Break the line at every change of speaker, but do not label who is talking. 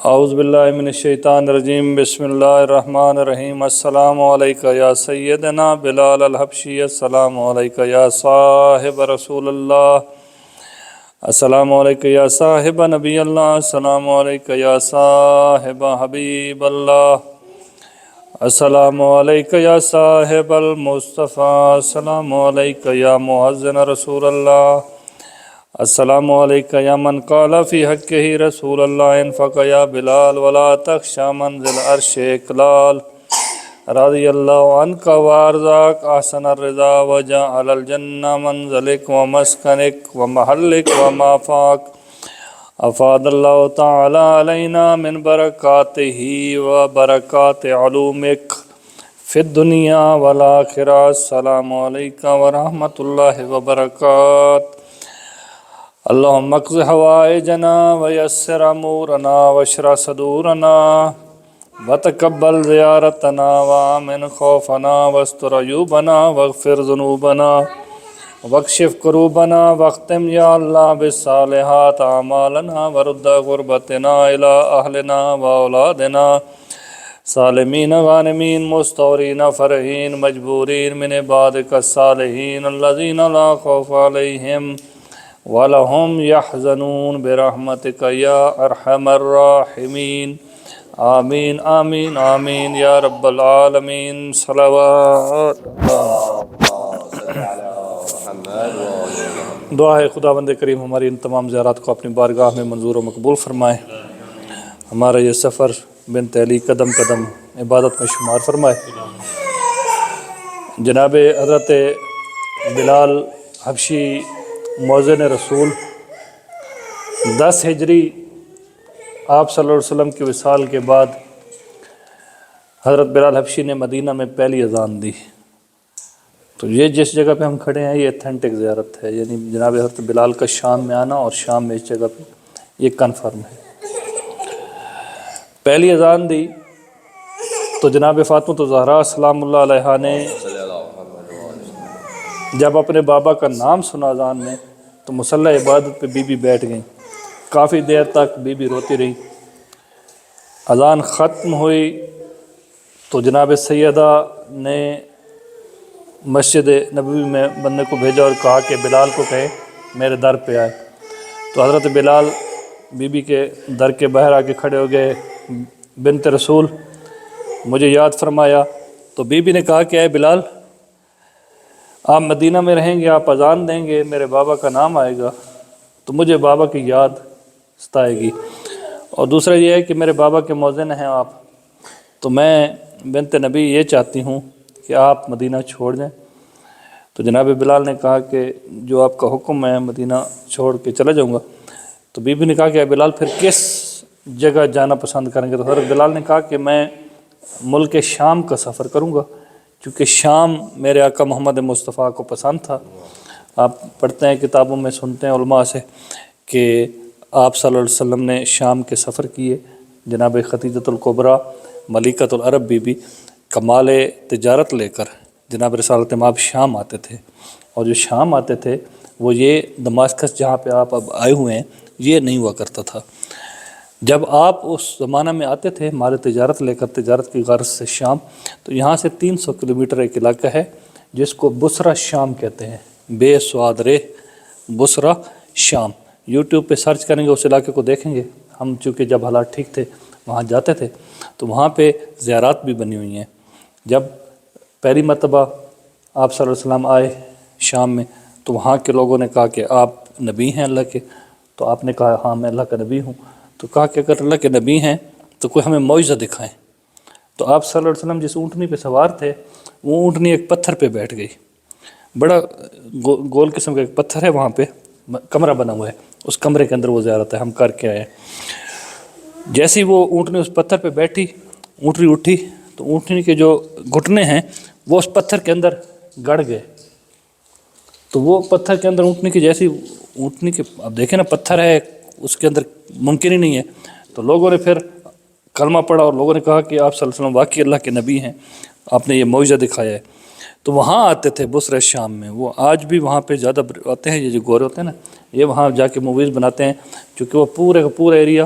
اعوذ باللہ من الشیطان الرجیم بسم اللہ الرحمن الرحیم السلام علیکہ یا سیدنا بلال الحبشی السلام علیکہ یا صاحب رسول اللہ السلام علیکہ یا صاحب نبی اللہ السلام علیکہ یا صاحب حبیب اللہ السلام علیکہ یا صاحب المصطفیٰ السلام علیکہ یا مؤذن رسول اللہ السلام علیکہ یا من قال فی حقہ رسول اللہ انفق یا بلال ولا تخشى منزل عرش اقلال رضی اللہ عنک وارزاق احسن الرضا وجعل الجنہ منزلک ومسکنک ومحلک ومافاک افاد اللہ تعالی علینا من برکاتہ وبرکات علومک فی الدنیا والآخرہ السلام علیکم ورحمۃ اللہ وبرکاتہ اللہم اقض حوائجنا ویسر امورنا واشرح صدورنا وتقبل زیارتنا وامن خوفنا واستر عیوبنا واغفر ذنوبنا واکشف کروبنا واختم یا اللہ بالصالحات اعمالنا ورد غربتنا الی اہلنا واولادنا سالمین غانمین مستورین فرحین مجبورین من عبادک الصالحین الذین لا خوف علیہم وَلَهُمْ يَحْزَنُونَ بِرَحْمَتِكَ يَا أَرْحَمَ الرَّاحِمِينَ آمین آمین آمین یا رب العالمین صلوات دعا ہے خداوند کریم ہماری ان تمام زیارات کو اپنی بارگاہ میں منظور و مقبول فرمائے، ہمارا یہ سفر بنت علی قدم قدم عبادت میں شمار فرمائے۔ جناب حضرت بلال حبشی مؤذن رسول 10 ہجری آپ صلی اللہ علیہ وسلم کے وصال کے بعد حضرت بلال حبشی نے مدینہ میں پہلی اذان دی۔ تو یہ جس جگہ پہ ہم کھڑے ہیں یہ اتھینٹک زیارت ہے، یعنی جناب حضرت بلال کا شام میں آنا اور شام میں اس جگہ پہ یہ کنفرم ہے۔ پہلی اذان دی تو جناب فاطمہ الزہرا سلام اللہ علیہا نے جب اپنے بابا کا نام سنا اذان میں تو مصلی عبادت پہ بی بی بیٹھ گئیں، کافی دیر تک بی بی روتی رہی۔ اذان ختم ہوئی تو جناب سیدہ نے مسجد نبوی میں بندے کو بھیجا اور کہا کہ بلال کو کہے میرے در پہ آئے۔ تو حضرت بلال بی بی کے در کے باہر آ کے کھڑے ہو گئے، بنت رسول مجھے یاد فرمایا۔ تو بی بی نے کہا کہ اے بلال، آپ مدینہ میں رہیں گے، آپ اذان دیں گے، میرے بابا کا نام آئے گا تو مجھے بابا کی یاد ستائے گی، اور دوسرا یہ ہے کہ میرے بابا کے مؤذن ہیں آپ، تو میں بنت نبی یہ چاہتی ہوں کہ آپ مدینہ چھوڑ دیں۔ تو جناب بلال نے کہا کہ جو آپ کا حکم ہے مدینہ چھوڑ کے چلا جاؤں گا۔ تو بی بی نے کہا کہ اے بلال پھر کس جگہ جانا پسند کریں گے؟ تو حضرت بلال نے کہا کہ میں ملک شام کا سفر کروں گا، چونکہ شام میرے آقا محمد مصطفیٰ کو پسند تھا۔ آپ پڑھتے ہیں کتابوں میں، سنتے ہیں علماء سے کہ آپ صلی اللہ علیہ وسلم نے شام کے سفر کیے، جناب خدیجۃ الکبریٰ ملکۃ العرب بی بی کمال تجارت لے کر جناب رسالت مآب شام آتے تھے، اور جو شام آتے تھے وہ یہ دماسکس جہاں پہ آپ اب آئے ہوئے ہیں یہ نہیں ہوا کرتا تھا۔ جب آپ اس زمانہ میں آتے تھے مال تجارت لے کر، تجارت کی غرض سے شام، تو یہاں سے 300 کلومیٹر ایک علاقہ ہے جس کو بصرہ شام کہتے ہیں، بے سواد رے بصرہ شام۔ یوٹیوب پہ سرچ کریں گے اس علاقے کو دیکھیں گے۔ ہم چونکہ جب حالات ٹھیک تھے وہاں جاتے تھے تو وہاں پہ زیارات بھی بنی ہوئی ہیں۔ جب پہلی مرتبہ آپ صلی اللہ علیہ وسلم آئے شام میں تو وہاں کے لوگوں نے کہا کہ آپ نبی ہیں اللہ کے؟ تو آپ نے کہا ہاں میں اللہ کا نبی ہوں۔ تو کہا کہ اگر اللہ کے نبی ہیں تو کوئی ہمیں معجزہ دکھائیں۔ تو آپ صلی اللہ علیہ وسلم جس اونٹنی پہ سوار تھے وہ اونٹنی ایک پتھر پہ بیٹھ گئی، بڑا گول قسم کا ایک پتھر ہے، وہاں پہ کمرہ بنا ہوا ہے، اس کمرے کے اندر وہ زیارت ہے، ہم کر کے آئے ہیں۔ جیسی وہ اونٹنی اس پتھر پہ بیٹھی، اونٹنی اٹھی تو اونٹنی کے جو گھٹنے ہیں وہ اس پتھر کے اندر گڑ گئے۔ تو وہ پتھر کے اندر اونٹنی کی جیسی اونٹنی کے، اب دیکھیں نا پتھر ہے اس کے اندر ممکن ہی نہیں ہے، تو لوگوں نے پھر کلمہ پڑھا اور لوگوں نے کہا کہ آپ صلی اللہ علیہ وسلم واقعی اللہ کے نبی ہیں، آپ نے یہ معجزہ دکھایا ہے۔ تو وہاں آتے تھے بصرہ شام میں، وہ آج بھی وہاں پہ زیادہ آتے ہیں، یہ جو گورے ہوتے ہیں نا یہ وہاں جا کے موویز بناتے ہیں، چونکہ وہ پورے کا پورا ایریا